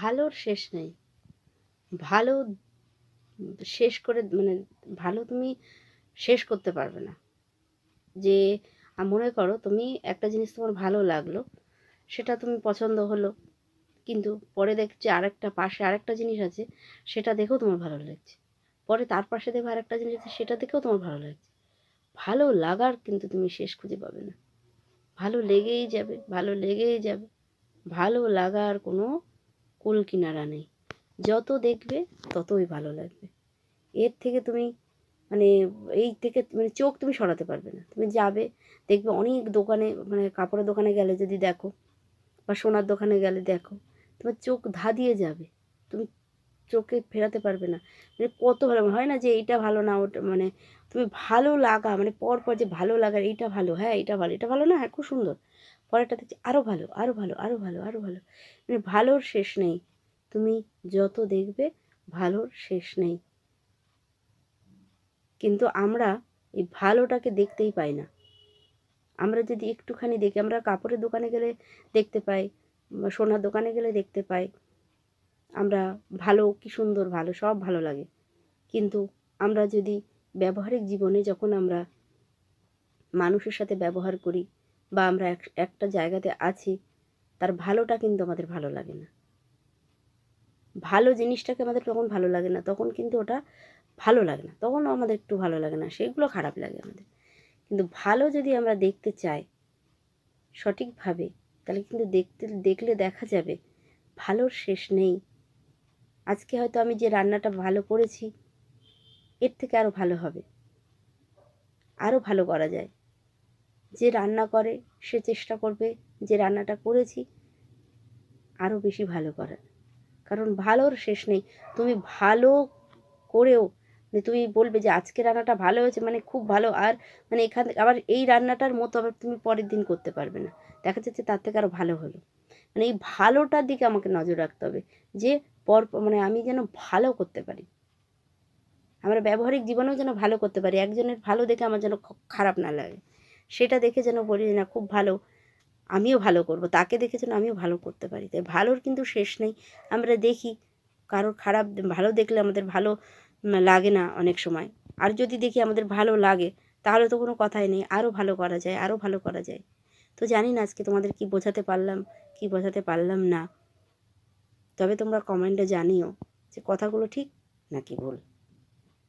ভালোর শেষ নেই। ভালো শেষ করে মানে ভালো তুমি শেষ করতে পারবে না। যে মনে করো তুমি একটা জিনিস তোমার ভালো লাগলো, সেটা তুমি পছন্দ হলো, কিন্তু পরে দেখছি আরেকটা পাশে আরেকটা জিনিস আছে, সেটা দেখেও তোমার ভালো লাগছে। পরে তার পাশে দেখো আরেকটা জিনিস আছে, সেটা দেখেও তোমার ভালো লাগছে। ভালো লাগার কিন্তু তুমি শেষ খুঁজে পাবে না। ভালো লেগেই যাবে, ভালো লেগেই যাবে। ভালো লাগার কোনো কুল কিনারা নেই। যত দেখবে ততই ভালো লাগবে। এর থেকে তুমি মানে এই থেকে মানে চোখ তুমি সরাতে পারবে না। তুমি যাবে, দেখবে অনেক দোকানে মানে কাপড়ের দোকানে গেলে যদি দেখো, বা সোনার দোকানে গেলে দেখো, তোমার চোখ ধাঁধিয়ে যাবে। তুমি চোখে ফেরাতে পারবে না। মানে কত ভালো হয় না যে এইটা ভালো না ওটা, মানে তুমি ভালো লাগা মানে পর যে ভালো লাগার, এইটা ভালো, হ্যাঁ এটা ভালো, এটা ভালো না, হ্যাঁ খুব সুন্দর, পরেরটা দেখছি আরও ভালো, আরও ভালো, আরও ভালো, আরও ভালো। মানে ভালোর শেষ নেই। তুমি যত দেখবে ভালোর শেষ নেই। কিন্তু আমরা এই ভালোটাকে দেখতেই পাই না। আমরা যদি একটুখানি দেখি, আমরা কাপড়ের দোকানে গেলে দেখতে পাই, সোনার দোকানে গেলে দেখতে পাই, আমরা ভালো, কি সুন্দর ভালো, সব ভালো লাগে। কিন্তু আমরা যদি ব্যবহারিক জীবনে যখন আমরা মানুষের সাথে ব্যবহার করি, বা আমরা একটা জায়গাতে আছি, তার ভালোটা কিন্তু আমাদের ভালো লাগে না। ভালো জিনিসটাকে আমাদের তখন ভালো লাগে না, তখন কিন্তু ওটা ভালো লাগে না, তখন আমাদের একটু ভালো লাগে না, সেগুলো খারাপ লাগে আমাদের। কিন্তু ভালো যদি আমরা দেখতে চাই সঠিকভাবে, তাহলে কিন্তু দেখলে দেখা যাবে ভালোর শেষ নেই। আজকে হয়তো আমি যে রান্নাটা ভালো করেছি, এর থেকে আরও ভালো হবে, আরও ভালো করা যায়। যে রান্না করে সে চেষ্টা করবে যে রান্নাটা করেছি আরও বেশি ভালো করার। কারণ ভালোর শেষ নেই। তুমি ভালো করেও তুমি বলবে যে আজকে রান্নাটা ভালো হয়েছে, মানে খুব ভালো, আর মানে এখান থেকে আবার এই রান্নাটার মতো আবার তুমি পরের দিন করতে পারবে না, দেখা যাচ্ছে তার থেকে আরও ভালো হলো। মানে এই ভালোটার দিকে আমাকে নজর রাখতে হবে, যে মানে আমি যেন ভালো করতে পারি, আমরা ব্যবহারিক জীবনেও যেন ভালো করতে পারি। একজনের ভালো দেখে আমার যেন খারাপ না লাগে, সেটা দেখে যেন বলি না খুব ভালো, আমিও ভালো করব, তাকে দেখে যেন আমিও ভালো করতে পারি। তাই ভালোর কিন্তু শেষ নেই। আমরা দেখি কারোর খারাপ, ভালো দেখলে আমাদের ভালো লাগে না অনেক সময়। আর যদি দেখি আমাদের ভালো লাগে, তাহলে তো কোনো কথাই নেই, আরও ভালো করা যায়, আরও ভালো করা যায়। তো জানি না আজকে তোমাদের কি বোঝাতে পারলাম, কি বোঝাতে পারলাম না। তবে তোমরা কমেন্টে জানিও যে কথাগুলো ঠিক নাকি ভুল।